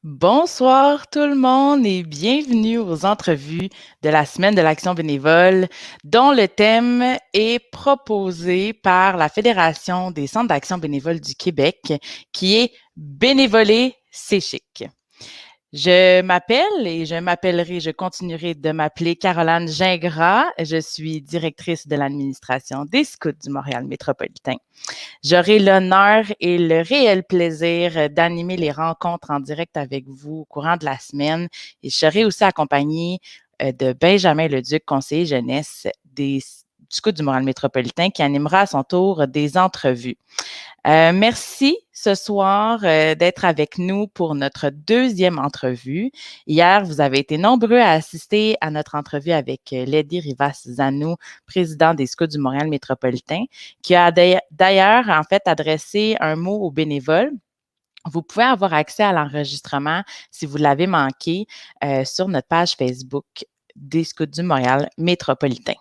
Bonsoir tout le monde et bienvenue aux entrevues de la Semaine de l'Action bénévole dont le thème est proposé par la Fédération des centres d'action bénévole du Québec qui est Bénévoler, c'est chic. Je m'appelle et je continuerai de m'appeler Caroline Gingras. Je suis directrice de l'administration des Scouts du Montréal métropolitain. J'aurai l'honneur et le réel plaisir d'animer les rencontres en direct avec vous au courant de la semaine et je serai aussi accompagnée de Benjamin Leduc, conseiller jeunesse du Scout du Montréal métropolitain, qui animera à son tour des entrevues. Merci ce soir d'être avec nous pour notre deuxième entrevue. Hier, vous avez été nombreux à assister à notre entrevue avec Lady Rivas-Zanou, président des Scouts du Montréal métropolitain, qui a d'ailleurs en fait adressé un mot aux bénévoles. Vous pouvez avoir accès à l'enregistrement si vous l'avez manqué sur notre page Facebook des Scouts du Montréal métropolitain.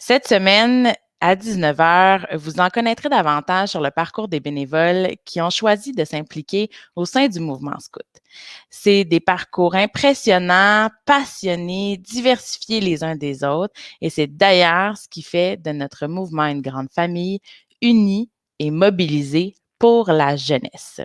Cette semaine, à 19h, vous en connaîtrez davantage sur le parcours des bénévoles qui ont choisi de s'impliquer au sein du mouvement scout. C'est des parcours impressionnants, passionnés, diversifiés les uns des autres et c'est d'ailleurs ce qui fait de notre mouvement une grande famille, unie et mobilisée pour la jeunesse.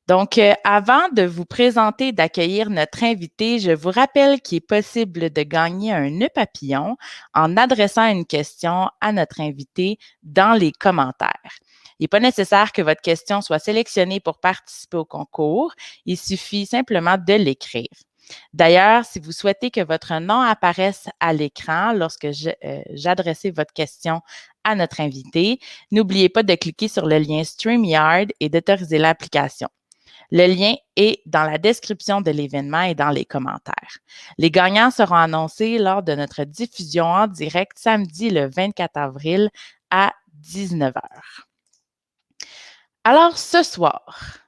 Donc, avant de vous présenter et d'accueillir notre invité, je vous rappelle qu'il est possible de gagner un nœud papillon en adressant une question à notre invité dans les commentaires. Il n'est pas nécessaire que votre question soit sélectionnée pour participer au concours. Il suffit simplement de l'écrire. D'ailleurs, si vous souhaitez que votre nom apparaisse à l'écran lorsque j'adressais votre question à notre invité, n'oubliez pas de cliquer sur le lien StreamYard et d'autoriser l'application. Le lien est dans la description de l'événement et dans les commentaires. Les gagnants seront annoncés lors de notre diffusion en direct samedi le 24 avril à 19h. Alors, ce soir,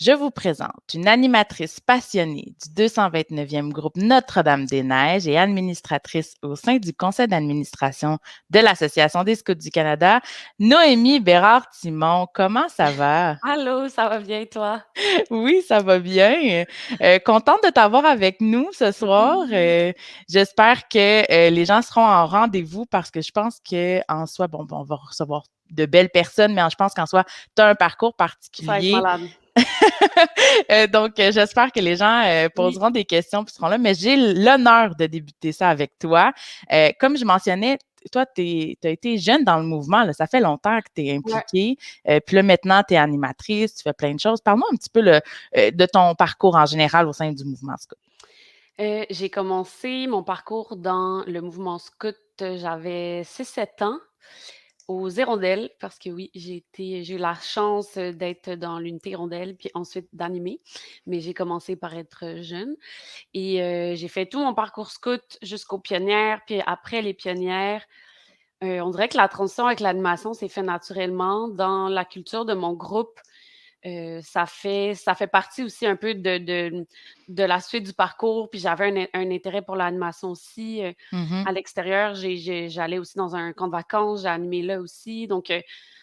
je vous présente une animatrice passionnée du 229e groupe Notre-Dame-des-Neiges et administratrice au sein du conseil d'administration de l'Association des Scouts du Canada, Noémie Bérard-Timon. Comment ça va? Allô, ça va bien, toi? Oui, ça va bien. Contente de t'avoir avec nous ce soir. J'espère que les gens seront en rendez-vous parce que je pense qu'en soi, bon, on va recevoir de belles personnes, mais je pense qu'en soi, tu as un parcours Ça va être particulier. malade. Donc, j'espère que les gens Oui, poseront des questions et seront là, mais j'ai l'honneur de débuter ça avec toi. Comme je mentionnais, toi, tu as été jeune dans le mouvement, là, ça fait longtemps que tu es ouais. impliquée. Puis là, maintenant, tu es animatrice, tu fais plein de choses. Parle-moi un petit peu de ton parcours en général au sein du mouvement Scout. J'ai commencé mon parcours dans le mouvement scout, j'avais 6-7 ans, aux Hirondelles, parce que oui, j'ai eu la chance d'être dans l'unité Hirondelle, puis ensuite d'animer, mais j'ai commencé par être jeune. Et j'ai fait tout mon parcours scout jusqu'aux pionnières, puis après les pionnières, on dirait que la transition avec l'animation s'est fait naturellement dans la culture de mon groupe. Ça fait partie aussi un peu de la suite du parcours. Puis j'avais un intérêt pour l'animation aussi. Mhm. À l'extérieur, j'allais aussi dans un camp de vacances, j'ai animé là aussi. Donc,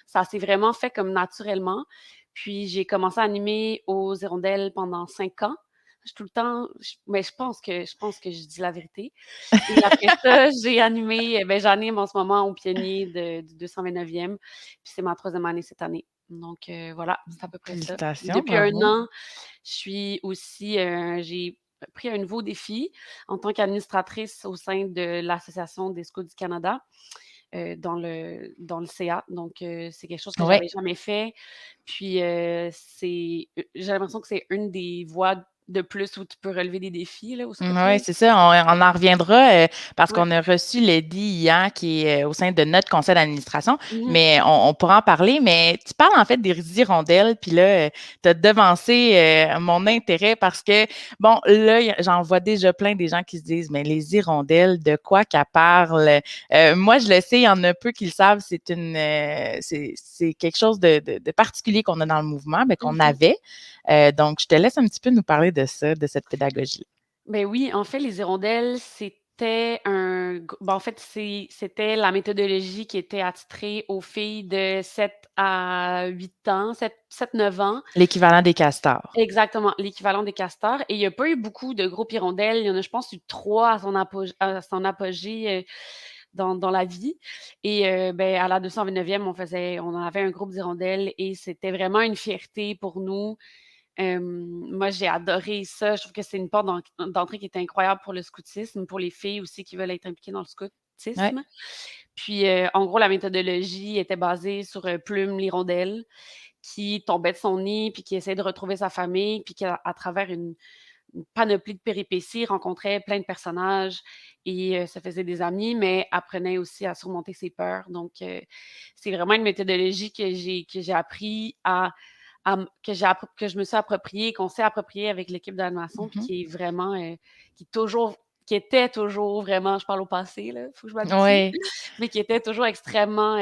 ça s'est vraiment fait comme naturellement. Puis j'ai commencé à animer aux Hirondelles pendant 5 ans. Je tout le temps, mais je pense que je dis la vérité. Et après ça, j'ai animé, j'anime en ce moment au Pionnier du 229e, puis c'est ma troisième année cette année. Donc voilà, c'est à peu près ça. Félicitations, Depuis un bravo. an, je suis aussi, j'ai pris un nouveau défi en tant qu'administratrice au sein de l'Association des Scouts du Canada, dans le CA. Donc c'est quelque chose que Oui. j'avais jamais fait. Puis j'ai l'impression que c'est une des voies de plus où tu peux relever des défis là, au scout, là. Oui, c'est ça. On en reviendra parce Ouais. qu'on a reçu Lady hier qui est au sein de notre conseil d'administration, Mmh. mais on pourra en parler. Mais tu parles en fait des hirondelles, puis là, tu as devancé mon intérêt parce que, bon, là, j'en vois déjà plein des gens qui se disent, mais les hirondelles, de quoi qu'elles parlent? Moi, je le sais, il y en a peu qui le savent, c'est quelque chose de particulier qu'on a dans le mouvement, mais qu'on Mmh. avait. Donc, je te laisse un petit peu nous parler de ça, de cette pédagogie. Ben oui, en fait, les hirondelles, c'est c'était en fait, c'était la méthodologie qui était attitrée aux filles de 7 à 8 ans, 7-9 ans. L'équivalent des castors. Exactement, l'équivalent des castors. Et il n'y a pas eu beaucoup de groupes hirondelles. Il y en a, je pense, eu 3 à son apogée dans la vie. Et ben, à la 229e, on en avait un groupe d'hirondelles et c'était vraiment une fierté pour nous. Moi, j'ai adoré ça. Je trouve que c'est une porte d'entrée qui est incroyable pour le scoutisme, pour les filles aussi qui veulent être impliquées dans le Ouais. scoutisme. Puis, en gros, la méthodologie était basée sur Plume l'hirondelle qui tombait de son nid, puis qui essayait de retrouver sa famille, puis qui, à travers une panoplie de péripéties, rencontrait plein de personnages et se faisait des amis, mais apprenait aussi à surmonter ses peurs. Donc, c'est vraiment une méthodologie que j'ai appris que je me suis appropriée, qu'on s'est appropriée avec l'équipe d'animation, puis Mmh. qui est vraiment, qui était toujours vraiment, je parle au passé, là, faut que je m'habitue, Ouais, mais qui était toujours extrêmement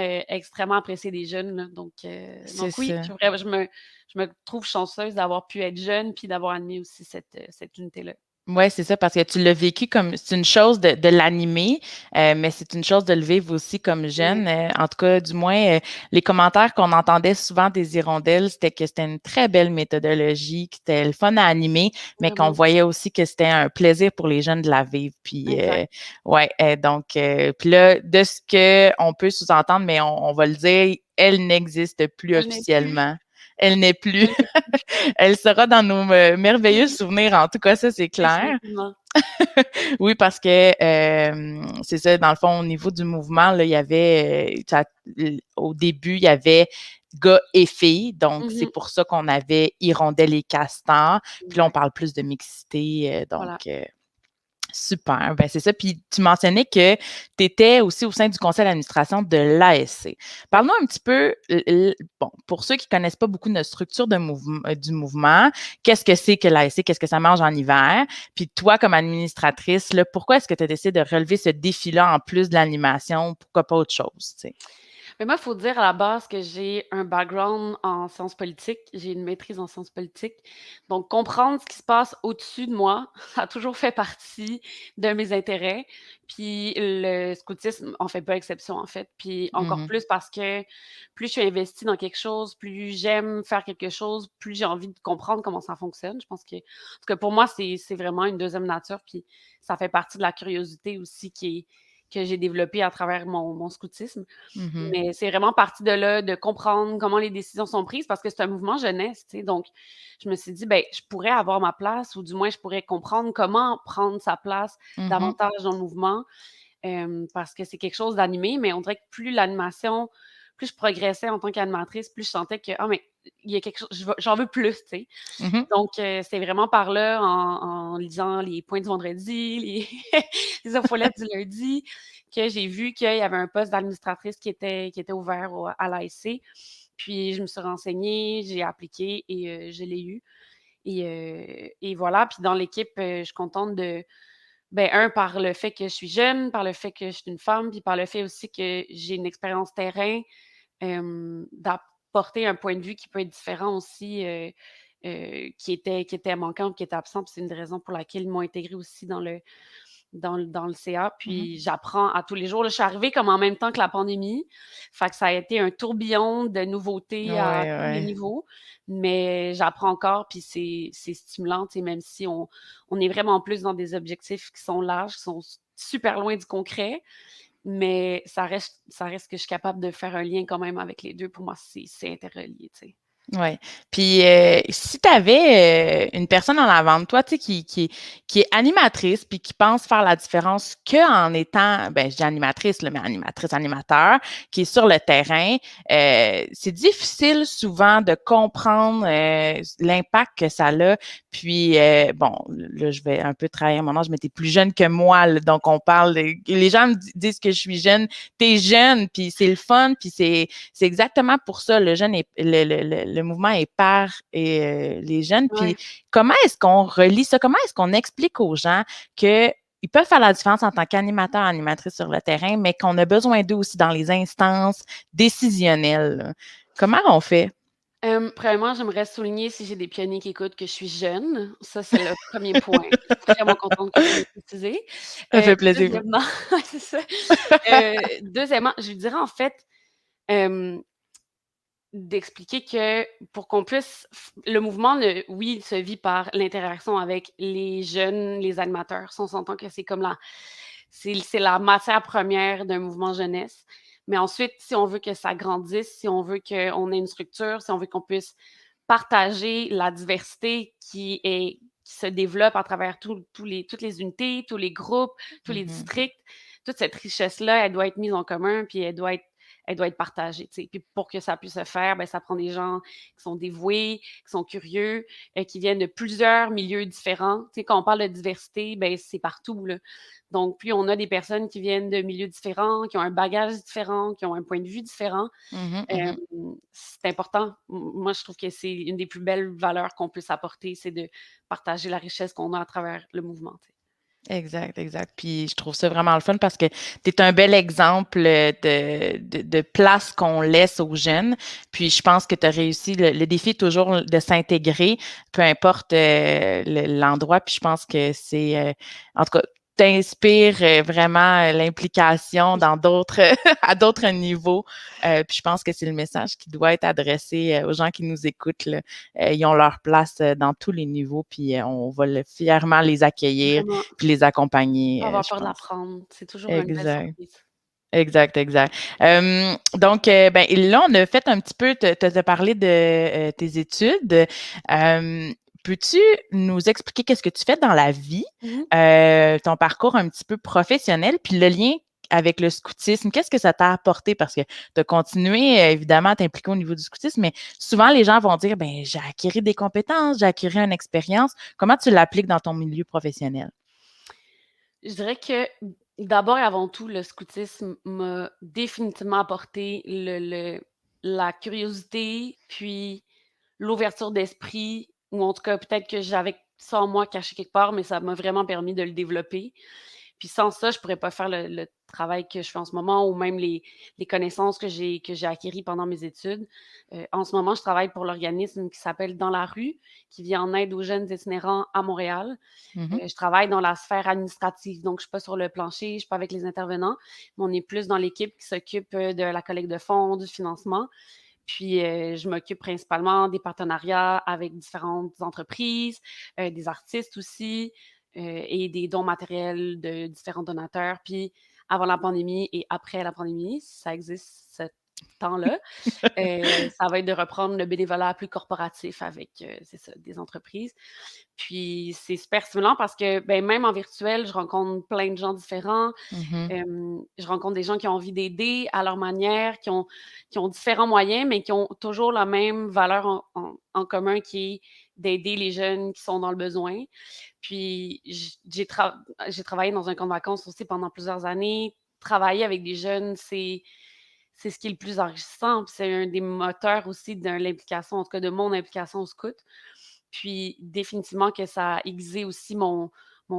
appréciée des jeunes, là. c'est Donc oui, ça. je me trouve chanceuse d'avoir pu être jeune, puis d'avoir animé aussi cette unité-là. Ouais, c'est ça, parce que tu l'as vécu comme c'est une chose de l'animer, mais c'est une chose de le vivre aussi comme Ouais, jeune. En tout cas, du moins, les commentaires qu'on entendait souvent des hirondelles, c'était que c'était une très belle méthodologie, que c'était le fun à animer, mais qu'on vraiment, voyait aussi que c'était un plaisir pour les jeunes de la vivre. Puis, exact. ouais, donc, puis là, de ce que on peut sous-entendre, mais on va le dire, elle n'existe plus Elle n'est plus officiellement. Elle n'est plus. elle n'est Elle sera dans nos merveilleux souvenirs, en tout cas, ça, c'est clair. définitivement. Oui, parce que c'est ça, dans le fond, au niveau du mouvement, là, il y avait, au début, il y avait gars et filles, donc c'est Mmh. pour ça qu'on avait Hirondelle et Castor. Puis là, on Exact, parle plus de mixité, donc voilà. super, ben c'est ça. Puis tu mentionnais que tu étais aussi au sein du conseil d'administration de l'ASC. Oui. Parle-nous un petit peu, bon, pour ceux qui connaissent pas beaucoup notre structure du mouvement, qu'est-ce que c'est que l'ASC? Qu'est-ce que ça mange en hiver? Puis toi, comme administratrice, là, pourquoi est-ce que tu as décidé de relever ce défi-là en plus de l'animation? Pourquoi pas autre chose, tu sais? Mais moi, il faut dire à la base que j'ai un background en sciences politiques. J'ai une maîtrise en sciences politiques. Donc, comprendre ce qui se passe au-dessus de moi, ça a toujours fait partie de mes intérêts. Puis le scoutisme en fait pas exception, en fait. Puis encore Mhm, plus parce que plus je suis investie dans quelque chose, plus j'aime faire quelque chose, plus j'ai envie de comprendre comment ça fonctionne. Je pense que, en tout cas, pour moi, c'est vraiment une deuxième nature. Puis ça fait partie de la curiosité aussi que j'ai développée à travers mon scoutisme. mhm, Mais c'est vraiment parti de là, de comprendre comment les décisions sont prises parce que c'est un mouvement jeunesse, tu sais. Donc, je me suis dit, ben, je pourrais avoir ma place ou du moins je pourrais comprendre comment prendre sa place mhm, davantage dans le mouvement, parce que c'est quelque chose d'animé, mais on dirait que plus je progressais en tant qu'animatrice, plus je sentais que, ah, mais il y a quelque chose, j'en veux plus, tu sais. mhm. Donc, c'est vraiment par là, en lisant les points du vendredi, les infolettes du lundi, que j'ai vu qu'il y avait un poste d'administratrice qui était ouvert à l'ASC. Puis, je me suis renseignée, j'ai appliqué et je l'ai eu. Et voilà. Puis, dans l'équipe, je suis contente ben, par le fait que je suis jeune, par le fait que je suis une femme, puis par le fait aussi que j'ai une expérience terrain, d'apporter un point de vue qui peut être différent aussi, qui était manquant ou qui était absent. Puis c'est une des raisons pour laquelle ils m'ont intégrée aussi dans le CA. Mhm. Puis j'apprends à tous les jours. Là, je suis arrivée comme en même temps que la pandémie. Fait que ça a été un tourbillon de nouveautés à Ouais, tous les ouais. niveaux. Mais j'apprends encore, puis c'est stimulant, tu sais, même si on est vraiment plus dans des objectifs qui sont larges, qui sont super loin du concret. Mais ça reste que je suis capable de faire un lien quand même avec les 2. Pour moi, c'est interrelié, tu sais. Ouais. Puis si tu avais une personne en avant de toi, tu sais, qui est animatrice, puis qui pense faire la différence qu'en étant, ben, je dis animatrice, là, mais animatrice, animateur, qui est sur le terrain, c'est difficile souvent de comprendre l'impact que ça a. Puis, bon, là, je vais un peu trahir mon âge, mais t'es plus jeune que moi, là, donc on parle, les gens me disent que je suis jeune, t'es jeune, puis c'est le fun, puis c'est exactement pour ça, le jeune est, le mouvement est par et les jeunes. Puis Ouais. comment est-ce qu'on relie ça? Comment est-ce qu'on explique aux gens que ils peuvent faire la différence en tant qu'animateur, animatrice sur le terrain, mais qu'on a besoin d'eux aussi dans les instances décisionnelles, là? Comment on fait? Premièrement, j'aimerais souligner, si j'ai des pionniers qui écoutent, que je suis jeune. Ça, c'est le premier point. Je suis vraiment contente que tu l'aies précisé. Ça fait plaisir. Deuxièmement ouais, c'est ça. Deuxièmement, je lui dirais, en fait, hem, d'expliquer que pour qu'on puisse le mouvement, oui, se vit par l'interaction avec les jeunes, les animateurs. Ça, on s'entend que c'est comme c'est la matière première d'un mouvement jeunesse. Mais ensuite, si on veut que ça grandisse, si on veut qu'on ait une structure, si on veut qu'on puisse partager la diversité qui se développe à travers toutes les unités, tous les groupes, tous les Mmh. districts, toute cette richesse-là, elle doit être mise en commun, puis elle doit être partagée, tu sais. Puis pour que ça puisse se faire, ben, ça prend des gens qui sont dévoués, qui sont curieux, qui viennent de plusieurs milieux différents. Tu sais, quand on parle de diversité, ben, c'est partout, là. Donc, plus on a des personnes qui viennent de milieux différents, qui ont un bagage différent, qui ont un point de vue différent, Mmh. hem, Mmh. c'est important. Moi, je trouve que c'est une des plus belles valeurs qu'on puisse apporter, c'est de partager la richesse qu'on a à travers le mouvement, tu sais. Exact, exact. Puis je trouve ça vraiment le fun parce que tu es un bel exemple de place qu'on laisse aux jeunes. Puis je pense que tu as réussi. Le défi est toujours de s'intégrer, peu importe l'endroit. Puis je pense que c'est, en tout cas, t'inspires vraiment l'implication dans d'autres, à d'autres niveaux. Puis je pense que c'est le message qui doit être adressé aux gens qui nous écoutent, là. Ils ont leur place dans tous les niveaux, puis on va fièrement les accueillir Vraiment, puis les accompagner, pas avoir je peur pense. d'apprendre, c'est toujours une belle Exact. surprise. Exact, exact. Donc, ben, là, on a fait un petit peu, te parler de tes études. Euh, Peux-tu nous expliquer qu'est-ce que tu fais dans la vie, Mmh mh. ton parcours un petit peu professionnel, puis le lien avec le scoutisme, qu'est-ce que ça t'a apporté? Parce que tu as continué, évidemment, à t'impliquer au niveau du scoutisme, mais souvent, les gens vont dire, ben, j'ai acquis des compétences, j'ai acquis une expérience. Comment tu l'appliques dans ton milieu professionnel? Je dirais que d'abord et avant tout, le scoutisme m'a définitivement apporté la curiosité, puis l'ouverture d'esprit, ou en tout cas, peut-être que j'avais ça en moi caché quelque part, mais ça m'a vraiment permis de le développer. Puis sans ça, je pourrais pas faire le travail que je fais en ce moment, ou même les connaissances que j'ai acquéries pendant mes études. En ce moment, je travaille pour l'organisme qui s'appelle Dans la rue, qui vient en aide aux jeunes itinérants à Montréal. Mhm, Je travaille dans la sphère administrative, donc je suis pas sur le plancher, je suis pas avec les intervenants, mais on est plus dans l'équipe qui s'occupe, de la collecte de fonds, du financement. Puis, je m'occupe principalement des partenariats avec différentes entreprises, des artistes aussi, et des dons matériels de différents donateurs. Puis, avant la pandémie et après la pandémie, si ça existe ce temps-là, ça va être de reprendre le bénévolat plus corporatif avec, c'est ça, des entreprises. Puis c'est super stimulant parce que, ben, même en virtuel, je rencontre plein de gens différents. mhm. Je rencontre des gens qui ont envie d'aider à leur manière, qui ont différents moyens, mais qui ont toujours la même valeur en commun, qui est d'aider les jeunes qui sont dans le besoin. Puis j'ai travaillé dans un camp de vacances aussi pendant plusieurs années. Travailler avec des jeunes, c'est ce qui est le plus enrichissant, puis c'est un des moteurs aussi de l'implication, en tout cas de mon implication au scout. Puis définitivement que ça a aiguisé aussi mon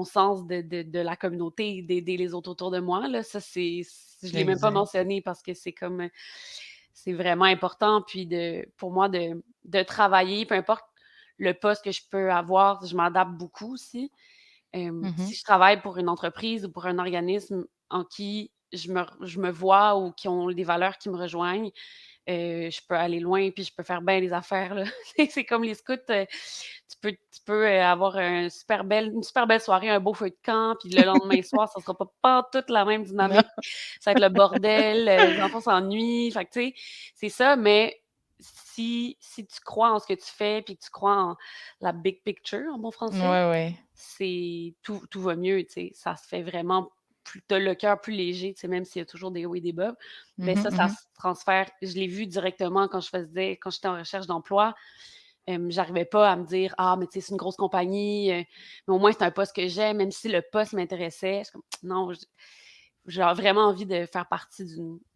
sens de la communauté, d'aider les autres autour de moi, là. Ça, je l'ai même pas Exact. mentionné parce que c'est comme, c'est vraiment important. Puis pour moi de travailler, peu importe le poste que je peux avoir, je m'adapte beaucoup aussi. Mhm. Si je travaille pour une entreprise ou pour un organisme en qui je me vois, ou qui ont des valeurs qui me rejoignent, je peux aller loin, puis je peux faire bien des affaires, là. C'est comme les scouts, tu peux avoir une super belle soirée, un beau feu de camp, puis le lendemain soir, ça sera pas pantoute la même Non. dynamique. Ça va être le bordel, les enfants s'ennuient. Fait que tu sais, c'est ça, mais si tu crois en ce que tu fais, puis que tu crois en la big picture, en bon français, Ouais, ouais. c'est tout va mieux, tu sais. Ça se fait vraiment plus tu le cœur plus léger, tu sais, même s'il y a toujours des hauts et des bas. Ben Mhm, ça mhm. se transfère. Je l'ai vu directement quand j'étais en recherche d'emploi. J'arrivais pas à me dire: «Ah, mais tu sais, c'est une grosse compagnie, mais au moins c'est un poste que j'aime», même si le poste m'intéressait. Je suis comme: «Non, j'ai vraiment envie de faire partie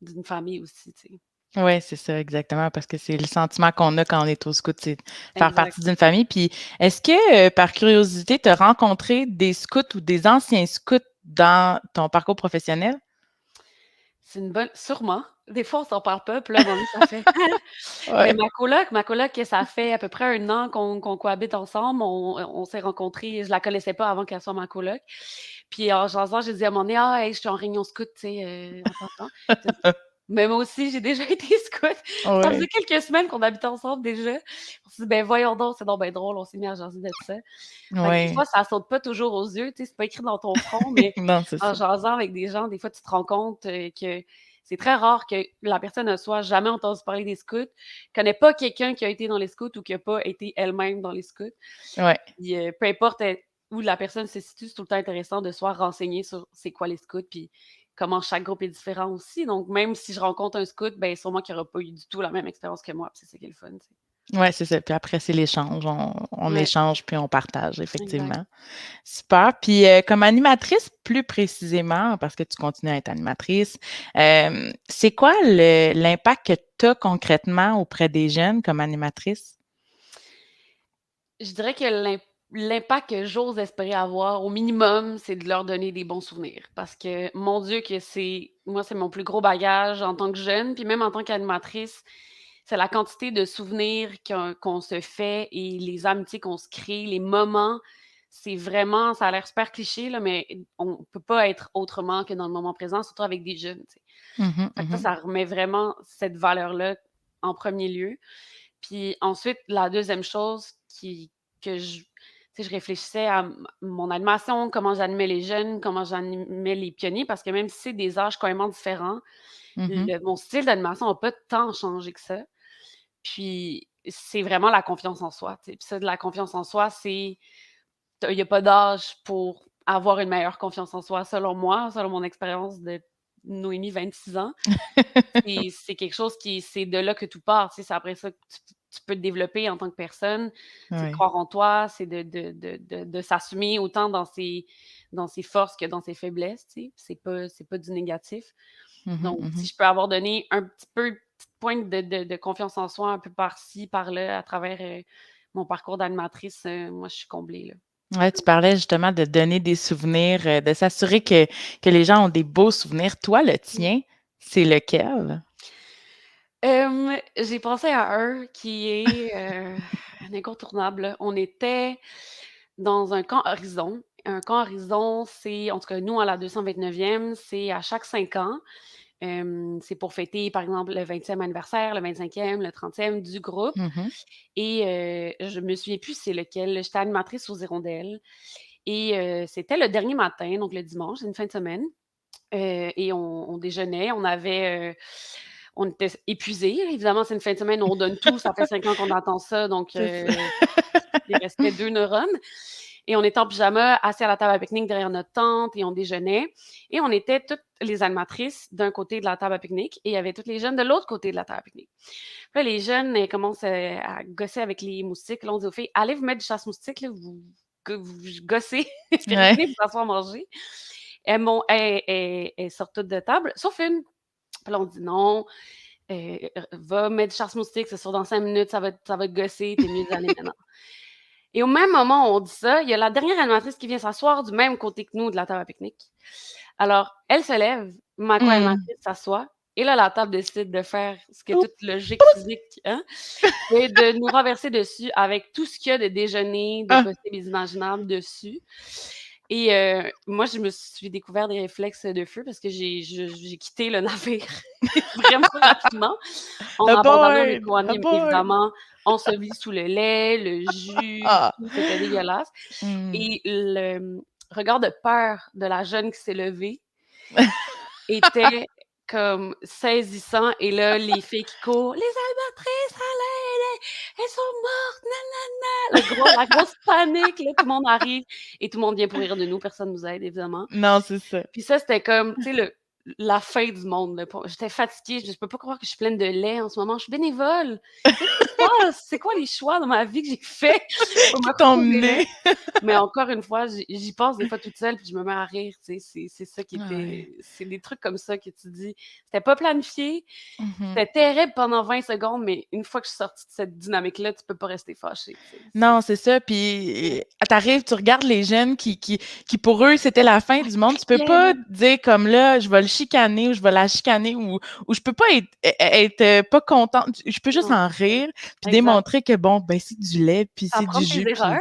d'une famille aussi», tu sais. Ouais, c'est ça, exactement, parce que c'est le sentiment qu'on a quand on est au scout, c'est de faire Exact. partie d'une famille. Puis, est-ce que, par curiosité, tu as rencontré des scouts ou des anciens scouts dans ton parcours professionnel? C'est une bonne sûrement. des fois, on s'en parle pas, puis là, à un moment donné, ça fait: «Hein?» Mais Ouais. ma coloc, ça fait à peu près 1 an qu'on cohabite ensemble. On s'est rencontrés, je la connaissais pas avant qu'elle soit ma coloc. Puis en jasant, j'ai dit à un moment donné: «Ah, hey, je suis en réunion scout, tu sais, en passant». Mais moi aussi, j'ai déjà été scout. Ça faisait Ouais. quelques semaines qu'on habitait ensemble déjà. On s'est dit: «Ben, voyons donc, c'est donc ben drôle». On s'est mis à jaser de ça. Fait que des Ouais. fois, ça saute pas toujours aux yeux, tu sais, c'est pas écrit dans ton front, mais Non, c'est en ça. jasant avec des gens, des fois, tu te rends compte, que c'est très rare que la personne ne soit jamais entendu parler des scouts, connaît pas quelqu'un qui a été dans les scouts ou qui a pas été elle-même dans les scouts. Ouais. Puis, peu importe, où la personne se situe, c'est tout le temps intéressant de se faire renseigner sur c'est quoi les scouts, puis comment chaque groupe est différent aussi. Donc même si je rencontre un scout, ben sûrement qu'il aura pas eu du tout la même expérience que moi, puis c'est ça qui est le fun, tu sais. Ouais, c'est ça. Puis après, c'est l'échange. On Ouais, échange, puis on partage, exact. effectivement. Super. Puis, comme animatrice, plus précisément, parce que tu continues à être animatrice, c'est quoi l'impact que tu as concrètement auprès des jeunes comme animatrice? Je dirais que l'impact que j'ose espérer avoir, au minimum, c'est de leur donner des bons souvenirs. Parce que, mon Dieu, que c'est mon plus gros bagage en tant que jeune, puis même en tant qu'animatrice, c'est la quantité de souvenirs qu'on se fait et les amitiés qu'on se crée, les moments. C'est vraiment, ça a l'air super cliché, là, mais on peut pas être autrement que dans le moment présent, surtout avec des jeunes, tu sais. Mmh Fait que mh. ça remet vraiment cette valeur-là en premier lieu. Puis ensuite, la deuxième chose que je tu sais, je réfléchissais à mon animation, comment j'animais les jeunes, comment j'animais les pionniers, parce que même si c'est des âges quand même différents, Mmh. mon style d'animation n'a pas tant changé que ça. Puis c'est vraiment la confiance en soi, tu sais. Puis ça, de la confiance en soi, c'est il y a pas d'âge pour avoir une meilleure confiance en soi, selon moi, selon mon expérience de Noémie, 26 ans. C'est quelque chose c'est de là que tout part, tu sais, c'est après ça que tu peux te développer en tant que personne. C'est de Ouais. croire en toi, c'est de s'assumer autant dans ses forces que dans ses faiblesses, tu sais. C'est pas du négatif. Mmh Donc si mh. je peux avoir donné un petit peu, une petite pointe de confiance en soi un peu par-ci, par-là, à travers, mon parcours d'animatrice, moi je suis comblée, là. Ouais, tu parlais justement de donner des souvenirs, de s'assurer que les gens ont des beaux souvenirs. Toi, le tien, c'est lequel? J'ai pensé à un qui est, un incontournable, là. On était dans un camp Horizon. Un camp Horizon, c'est en tout cas, nous, à la 229e, c'est à chaque 5 ans. C'est pour fêter, par exemple, le 20e anniversaire, le 25e, le 30e du groupe Mmh. et je me souviens plus c'est lequel. J'étais animatrice aux Hirondelles et c'était le dernier matin, donc le dimanche, une fin de semaine. Et on déjeunait, on était épuisés. Évidemment, c'est une fin de semaine où on donne tout. Ça fait 5 ans qu'on attend ça, donc C'est ça. il restait 2 neurones et on était en pyjama, assis à la table à pique-nique derrière notre tente et on déjeunait et on était toutes les animatrices d'un côté de la table à pique-nique et il y avait toutes les jeunes de l'autre côté de la table à pique-nique. Puis là, les jeunes, elles commencent, à gosser avec les moustiques. Là, on dit aux filles: «Allez vous mettre du chasse-moustiques, là, vous gossez, puis Ouais. revenez vous asseoir manger». Elles sortent toutes de table, sauf une. Puis là, on dit: «Non, va mettre du chasse-moustique, c'est sûr dans 5 minutes, ça va te gosser, tu es mieux d'aller maintenant». Et au même moment où on dit ça, il y a la dernière animatrice qui vient s'asseoir du même côté que nous de la table à pique-nique. Alors, elle se lève, ma Mmh. co-animatrice s'assoit et là, la table décide de faire ce que Oup! toute logique physique, hein, et de nous renverser dessus avec tout ce qu'il y a de déjeuner, de Ah! possible et inimaginable dessus. Et moi, je me suis découvert des réflexes de feu parce que j'ai quitté le navire vraiment rapidement en Ah abandonnant mes boy! Ah co-anim, boy! évidemment, ensevelis sous le lait, le jus, Ah! tout, c'était dégueulasse. Mmh. Et le, regard de peur de la jeune qui s'est levée était comme saisissant et là, les filles qui courent: «Les animatrices à l'aide! Elles sont mortes, nanana!» La grosse panique, là, tout le monde arrive et tout le monde vient pour rire de nous, personne nous aide évidemment. Non, c'est ça. Puis ça, c'était comme, tu sais, la fin du monde, là, pour j'étais fatiguée, je peux pas croire que je suis pleine de lait en ce moment, je suis bénévole. Qu'est-ce qui se passe? C'est quoi les choix dans ma vie que j'ai fait pour me Qui t'ont retrouver là? mené. Mais encore une fois, j'y pense des fois toute seule, puis je me mets à rire, tu sais, c'est ça qui Ah ouais. était c'est des trucs comme ça que tu dis, c'était pas planifié, Mmh. c'était terrible pendant 20 secondes, mais une fois que je suis sortie de cette dynamique-là, tu peux pas rester fâché, tu sais, Non, c'est ça, puis, tu regardes les jeunes qui pour eux, c'était la fin ah, du ils monde. Tu peux criaient, là. pas dire comme là: «Je vais le chicaner ou je vais la chicaner ou je peux pas être pas contente. Je peux juste Non, en rire puis exact. démontrer que bon, ben, c'est du lait puis c'est du Apprendre tes jus puis erreurs,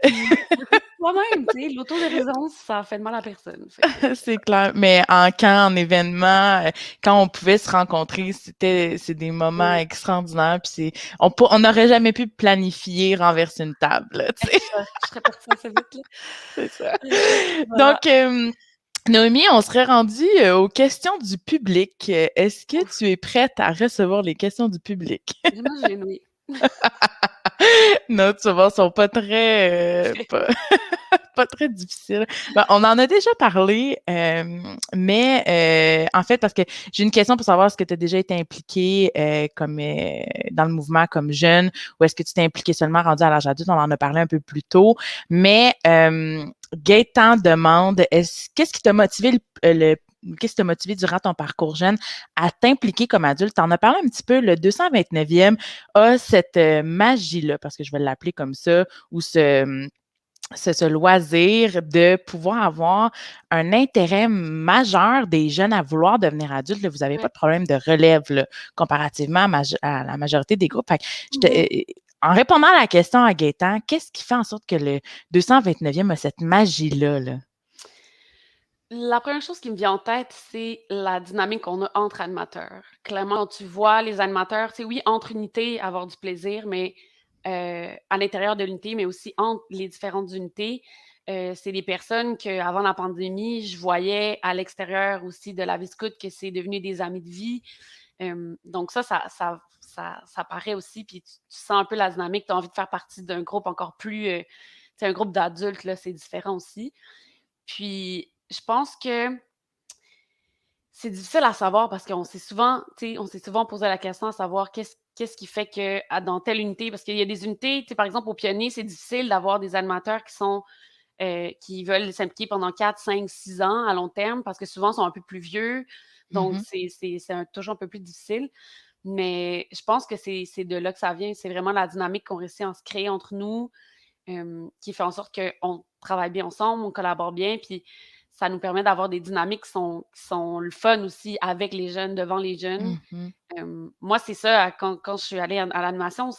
puis corriger toi-même, tu sais. L'autodérision, ça fait de mal à personne, fait que c'est clair. Mais en camp, en événement, quand on pouvait se rencontrer, c'est des moments oui, extraordinaires puis on n'aurait jamais pu planifier renverser une table, là, tu sais. je serais partie assez vite, là. C'est ça. Voilà. Donc, Noémie, on serait rendu aux questions du public. Est-ce que Ouf, tu es prête à recevoir les questions du public? j'imagine, oui. Non, tu vas voir, sont pas très, pas très difficiles. Ben, on en a déjà parlé, mais en fait, parce que j'ai une question pour savoir est-ce que tu as déjà été impliquée comme dans le mouvement comme jeune ou est-ce que tu t'es impliquée seulement rendu à l'âge adulte? On en a parlé un peu plus tôt. Mais Gaëtan demande qu'est-ce qui t'a motivé qu'est-ce qui t'a motivé durant ton parcours jeune à t'impliquer comme adulte? Tu en as parlé un petit peu, le 229e a cette magie-là, parce que je vais l'appeler comme ça, ou ce loisir de pouvoir avoir un intérêt majeur des jeunes à vouloir devenir adultes. Là, vous n'avez pas Ouais. de problème de relève là, comparativement à la majorité des groupes. Fait que Mmh. en répondant à la question à Gaëtan, qu'est-ce qui fait en sorte que le 229e a cette magie-là? Là? La première chose qui me vient en tête, c'est la dynamique qu'on a entre animateurs. Clairement, quand tu vois les animateurs, c'est oui, entre unités, avoir du plaisir, mais à l'intérieur de l'unité, mais aussi entre les différentes unités, c'est des personnes qu'avant la pandémie, je voyais à l'extérieur aussi de la vie scout que c'est devenu des amis de vie. Donc ça paraît aussi, puis tu sens un peu la dynamique, tu as envie de faire partie d'un groupe encore plus, tu un groupe d'adultes, là, c'est différent aussi. Puis, je pense que c'est difficile à savoir parce qu'on s'est souvent, tu sais, on s'est souvent posé la question à savoir qu'est-ce qui fait que dans telle unité, parce qu'il y a des unités, tu sais, par exemple, au pionnier, c'est difficile d'avoir des animateurs qui veulent s'impliquer pendant 4, 5, 6 ans à long terme parce que souvent, ils sont un peu plus vieux. Donc, Mhm, toujours un peu plus difficile. Mais je pense que c'est de là que ça vient. C'est vraiment la dynamique qu'on réussit à se créer entre nous, qui fait en sorte qu'on travaille bien ensemble, on collabore bien, puis ça nous permet d'avoir des dynamiques qui sont le fun aussi avec les jeunes, devant les jeunes. mhm, Moi, c'est ça, quand je suis allée à l'animation, je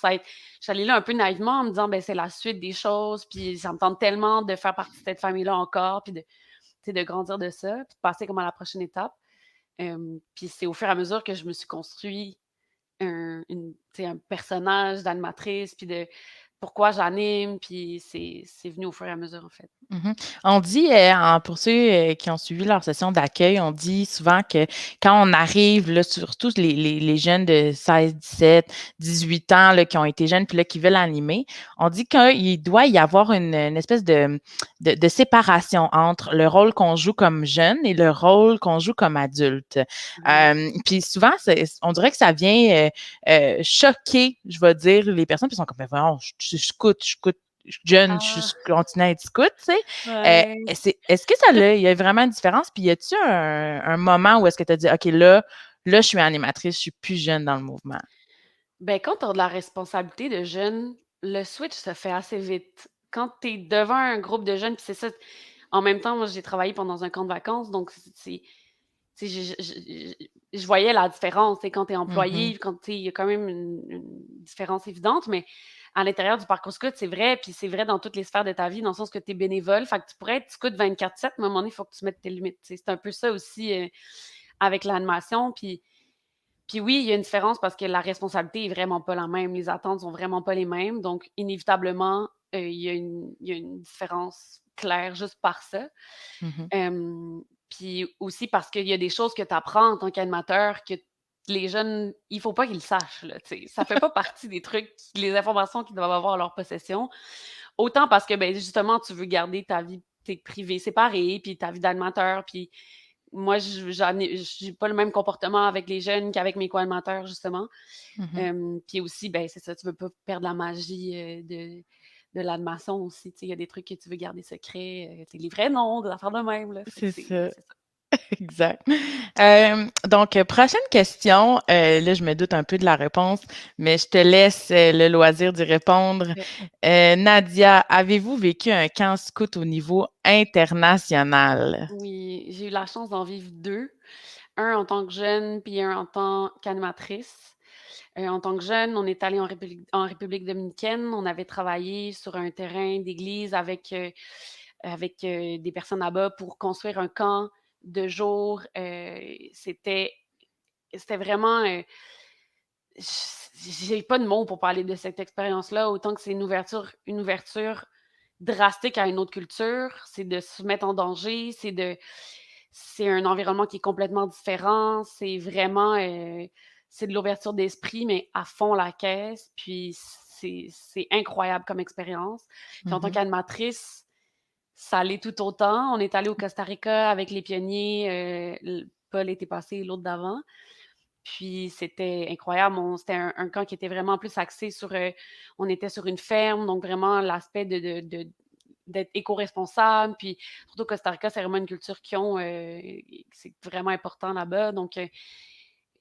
suis allée là un peu naïvement en me disant: «Ben, c'est la suite des choses, puis ça me tente tellement de faire partie de cette famille-là encore, puis de, tu sais, de grandir de ça, puis de passer comme à la prochaine étape». Puis c'est au fur et à mesure que je me suis construit tu sais, un personnage d'animatrice, puis de pourquoi j'anime, puis c'est venu au fur et à mesure, en fait. mhm. On dit, pour ceux qui ont suivi leur session d'accueil, on dit souvent que quand on arrive, là, surtout les jeunes de 16, 17, 18 ans là, qui ont été jeunes puis là, qui veulent animer, on dit qu'il doit y avoir une espèce de séparation entre le rôle qu'on joue comme jeune et le rôle qu'on joue comme adulte. Mmh. Puis souvent, on dirait que ça vient choquer, je vais dire, les personnes, puis ils sont comme, ben voyons, je scout jeune, Ah, je continue à être scout, tu sais. ouais. Est-ce que il y a vraiment une différence? Puis y a-tu un moment où est-ce que tu as dit, OK, là, je suis animatrice, je suis plus jeune dans le mouvement? Ben, quand tu as de la responsabilité de jeunes, le switch se fait assez vite. Quand tu es devant un groupe de jeunes, puis c'est ça, en même temps, moi, j'ai travaillé pendant un camp de vacances, donc tu sais, je voyais la différence, tu sais, quand tu es Mhm, employé, quand tu sais, il y a quand même une différence évidente, mais à l'intérieur du parcours scout, c'est vrai, puis c'est vrai dans toutes les sphères de ta vie, dans le sens que tu es bénévole, fait que tu pourrais être scout 24/7, mais à un moment donné, il faut que tu mettes tes limites, tu sais. C'est un peu ça aussi, avec l'animation, puis oui, il y a une différence parce que la responsabilité est vraiment pas la même, les attentes sont vraiment pas les mêmes, donc inévitablement, il y a une différence claire juste par ça. mhm, Puis aussi parce qu'il y a des choses que tu apprends en tant qu'animateur que les jeunes, il faut pas qu'ils le sachent, là, tu sais. Ça fait pas partie des trucs, les informations qu'ils doivent avoir en leur possession. Autant parce que, ben, justement, tu veux garder ta vie, tu privée séparée, puis ta vie d'animateur, puis moi, j'ai pas le même comportement avec les jeunes qu'avec mes co-animateurs, justement. mhm. Puis aussi, ben, c'est ça, tu veux pas perdre la magie, de l'animation aussi, tu sais. Il y a des trucs que tu veux garder secrets, tu sais, les vrais noms, des affaires de même, là. Fait que C'est ça. c'est ça. Exact. Donc, prochaine question. Là, je me doute un peu de la réponse, mais je te laisse le loisir d'y répondre. OK. Nadia, avez-vous vécu un camp scout au niveau international? Oui, j'ai eu la chance d'en vivre 2. Un en tant que jeune, puis un en tant qu'animatrice. En tant que jeune, on est allé en République dominicaine. On avait travaillé sur un terrain d'église avec des personnes là-bas pour construire un camp de jour. C'était vraiment, j'ai pas de mots pour parler de cette expérience-là, autant que c'est une ouverture drastique à une autre culture. C'est de se mettre en danger, c'est un environnement qui est complètement différent. C'est vraiment, c'est de l'ouverture d'esprit, mais à fond la caisse. Puis c'est incroyable comme expérience. Puis en tant Mhm, qu'animatrice, ça l'est tout autant. On est allé au Costa Rica avec les pionniers, pas l'été passé, l'autre d'avant. Puis c'était incroyable. C'était un camp qui était vraiment plus axé sur, on était sur une ferme, donc vraiment l'aspect d'être éco-responsable. Puis surtout au Costa Rica, c'est vraiment une culture qui ont, c'est vraiment important là-bas. Donc,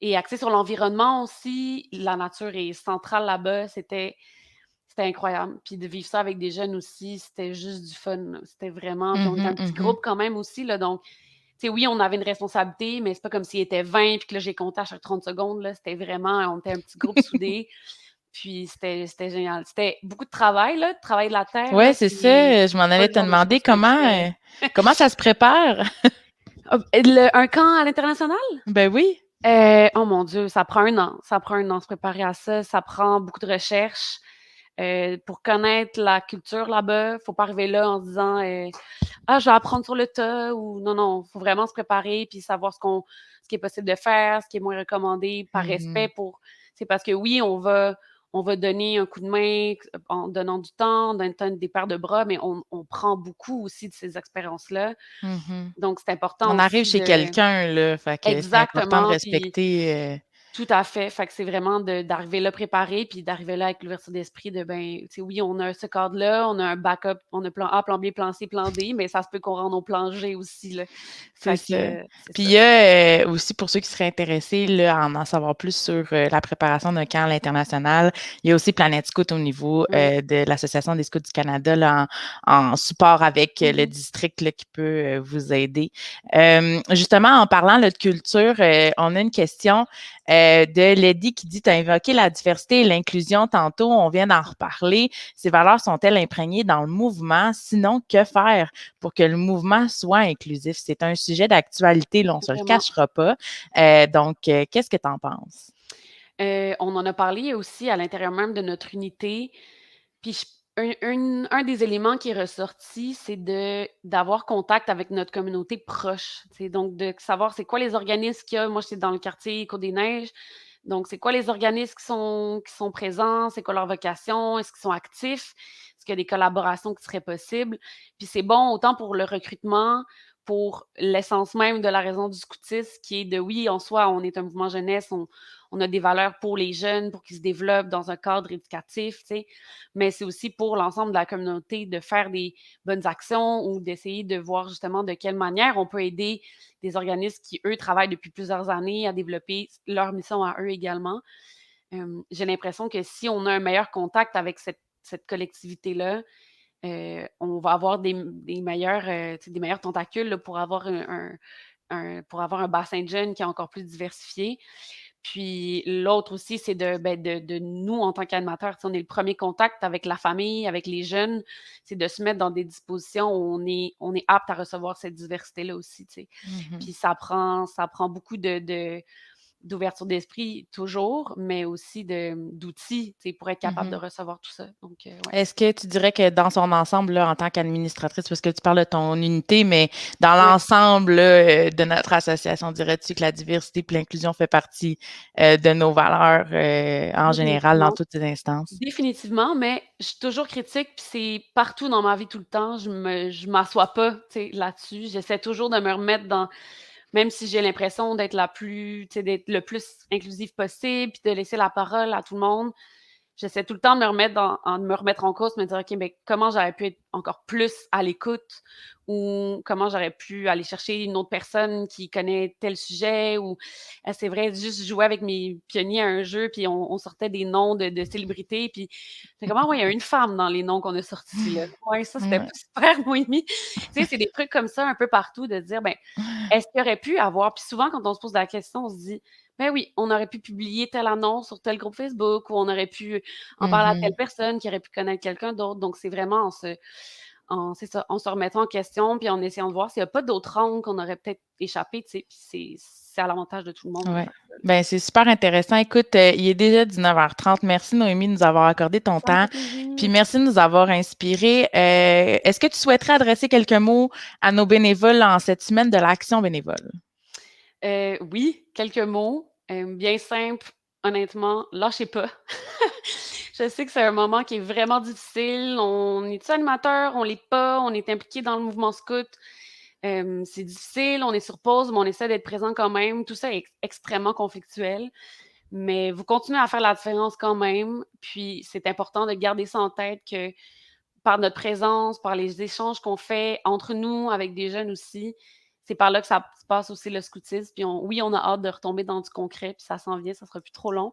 et axé sur l'environnement aussi, la nature est centrale là-bas. C'était incroyable. Puis de vivre ça avec des jeunes aussi, c'était juste du fun, là. C'était vraiment, puis on était mhm, un petit mhm. groupe quand même aussi, là, donc tu sais, oui, on avait une responsabilité, mais c'est pas comme s'il était 20 puis que là, j'ai compté à chaque 30 secondes, là. C'était vraiment, on était un petit groupe soudé, puis c'était génial. C'était beaucoup de travail, là, de travail de la terre, Ouais, là, c'est puis ça. Je m'en c'est pas allais le te genre de demander choses que je ferais. comment ça se prépare? Ah, un camp à l'international? Ben oui. Oh mon Dieu, ça prend un an. Ça prend un an se préparer à ça. Ça prend beaucoup de recherche. Pour connaître la culture là-bas, faut pas arriver là en se disant, «Ah, je vais apprendre sur le tas» ou non, non, faut vraiment se préparer puis savoir ce qui est possible de faire, ce qui est moins recommandé par respect Mhm, pour c'est parce que oui, on va donner un coup de main en donnant du temps, en donnant des paires de bras, mais on prend beaucoup aussi de ces expériences-là. mhm. Donc c'est important On arrive aussi chez de quelqu'un, là, fait que c'est important de exactement, puis respecter. tout à fait. Fait que c'est vraiment d'arriver là préparé, puis d'arriver là avec l'ouverture d'esprit de, ben, tu sais, oui, on a ce cadre-là, on a un backup, on a plan A, plan B, plan C, plan D, mais ça se peut qu'on rende au plan G aussi, là. C'est Fait ça. que, c'est Puis il ça. y a, aussi pour ceux qui seraient intéressés là, à en savoir plus sur, la préparation d'un camp à l'international, il y a aussi Planète Scout au niveau, Oui. de l'Association des scouts du Canada là, en support avec, le Mmh. district là, qui peut, vous aider. Justement, en parlant là, de culture, on a une question, de Lady qui dit: «Tu as invoqué la diversité et l'inclusion tantôt, on vient d'en reparler. Ces valeurs sont-elles imprégnées dans le mouvement? Sinon, que faire pour que le mouvement soit inclusif?» C'est un sujet d'actualité, là, on ne se le Vraiment. cachera pas. Donc, qu'est-ce que tu en penses? On en a parlé aussi à l'intérieur même de notre unité. Puis un des éléments qui est ressorti, c'est d'avoir contact avec notre communauté proche. Tu sais, donc de savoir c'est quoi les organismes qu'il y a. Moi, j'étais dans le quartier Côte-des-Neiges. Donc, c'est quoi les organismes qui sont présents? C'est quoi leur vocation? Est-ce qu'ils sont actifs? Est-ce qu'il y a des collaborations qui seraient possibles? Puis c'est bon autant pour le recrutement, pour l'essence même de la raison du scoutisme, qui est de oui, en soi, on est un mouvement jeunesse, on a des valeurs pour les jeunes, pour qu'ils se développent dans un cadre éducatif, tu sais, mais c'est aussi pour l'ensemble de la communauté de faire des bonnes actions ou d'essayer de voir justement de quelle manière on peut aider des organismes qui, eux, travaillent depuis plusieurs années à développer leur mission à eux également. J'ai l'impression que si on a un meilleur contact avec cette collectivité-là, on va avoir des meilleurs, tu sais, des meilleurs tentacules là, pour avoir pour avoir un bassin de jeunes qui est encore plus diversifié. Puis l'autre aussi, c'est de nous, en tant qu'animateurs, tu sais, on est le premier contact avec la famille, avec les jeunes, c'est de se mettre dans des dispositions où on est apte à recevoir cette diversité-là aussi, tu sais. Mmh. Puis ça prend beaucoup d'ouverture d'esprit toujours, mais aussi d'outils, tu sais, pour être capable de Mmh. recevoir tout ça. Donc, ouais. Est-ce que tu dirais que dans son ensemble, là, en tant qu'administratrice, parce que tu parles de ton unité, mais dans Ouais, l'ensemble, là, de notre association, dirais-tu que la diversité et l'inclusion fait partie, de nos valeurs, en général dans définitivement. toutes les instances? Définitivement, mais je suis toujours critique, puis c'est partout dans ma vie tout le temps. Je m'assois pas, tu sais, là-dessus. J'essaie toujours de me remettre dans même si j'ai l'impression d'être la plus tu sais, d'être le plus inclusive possible, puis de laisser la parole à tout le monde. j'essaie tout le temps de me remettre en cause, me dire: «OK, mais comment j'aurais pu être encore plus à l'écoute ou comment j'aurais pu aller chercher une autre personne qui connaît tel sujet» ou c'est vrai, juste jouer avec mes pionniers à un jeu, puis on sortait des noms de célébrités, puis j'étais comme: «Ah ouais, il y a une femme dans les noms qu'on a sortis là. Ouais, ça c'était pas Ouais. super Noémie». Tu sais, c'est des trucs comme ça un peu partout de dire, ben, est-ce qu'il y aurait pu avoir puis souvent quand on se pose la question, on se dit: «Ben oui, on aurait pu publier telle annonce sur tel groupe Facebook ou on aurait pu en parler à telle Mmh. personne qui aurait pu connaître quelqu'un d'autre». Donc c'est vraiment c'est ça, en se remettant en question puis en essayant de voir s'il y a pas d'autres angles qu'on aurait peut-être échappé, tu sais? Puis c'est à l'avantage de tout le monde de Ouais. faire ça, là. Ben, c'est super intéressant. Écoute, il est déjà 19h30. Merci Noémie de nous avoir accordé ton Ça me temps, fait plaisir. puis merci de nous avoir inspirés. Est-ce que tu souhaiterais adresser quelques mots à nos bénévoles en cette semaine de l'action bénévole? Oui, quelques mots, bien simples, honnêtement, lâchez pas. Je sais que c'est un moment qui est vraiment difficile. On est-tu animateur? On l'est pas. On est impliqué dans le mouvement scout. C'est difficile, on est sur pause, mais on essaie d'être présent quand même. Tout ça est extrêmement conflictuel, mais vous continuez à faire la différence quand même. Puis c'est important de garder ça en tête que par notre présence, par les échanges qu'on fait entre nous, avec des jeunes aussi, c'est par là que ça se passe aussi le scoutisme. Puis oui, on a hâte de retomber dans du concret, puis ça s'en vient, ça sera plus trop long.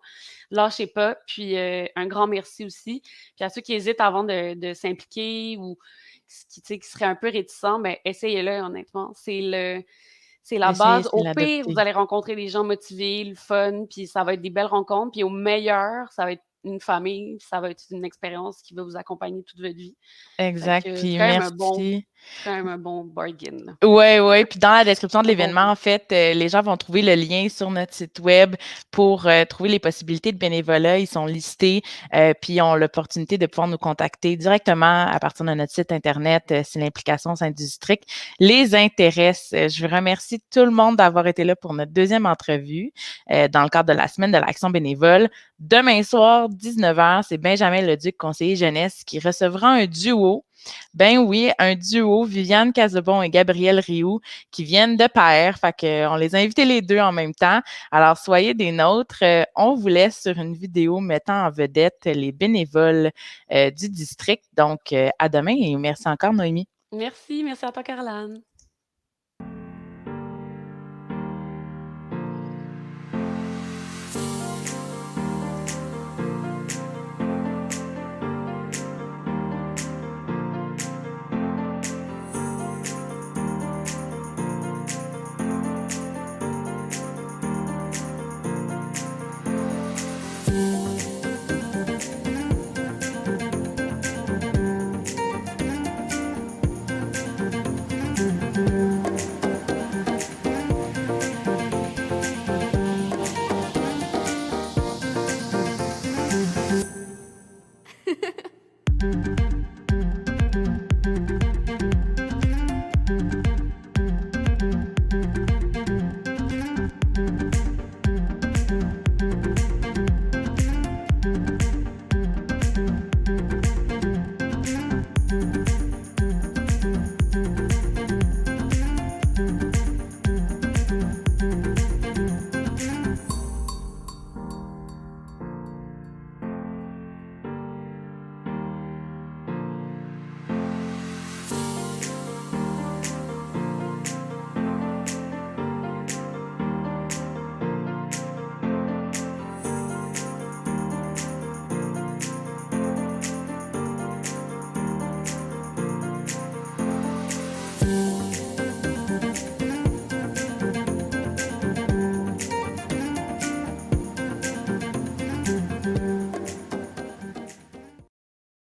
Lâchez pas, puis un grand merci aussi. Puis à ceux qui hésitent avant de s'impliquer ou qui, tu sais, qui seraient un peu réticents, ben essayez-le honnêtement. C'est la L'essayer, base. c'est Au pire, vous l'adopter. allez rencontrer des gens motivés, le fun, puis ça va être des belles rencontres. Puis au meilleur, ça va être une famille, puis ça va être une expérience qui va vous accompagner toute votre vie. Fait Exact, que puis merci. c'est quand même un bon bargain, là. Ouais, ouais, puis dans la description de Un bon l'événement, deal. en fait, les gens vont trouver le lien sur notre site web pour, trouver les possibilités de bénévolat. Ils sont listés, puis ils ont l'opportunité de pouvoir nous contacter directement à partir de notre site internet, si l'implication au sein du district les intéresse. Je remercie tout le monde d'avoir été là pour notre deuxième entrevue, dans le cadre de la semaine de l'action bénévole. Demain soir, 19h, c'est Benjamin Leduc, conseiller jeunesse, qui recevra un duo. Ben oui, un duo, Viviane Casebon et Gabriel Rioux, qui viennent de pair. Fait qu'on les a invités les deux en même temps. Alors, soyez des nôtres. On vous laisse sur une vidéo mettant en vedette les bénévoles du district. Donc, à demain et merci encore, Noémie. Merci, merci à toi, Caroline.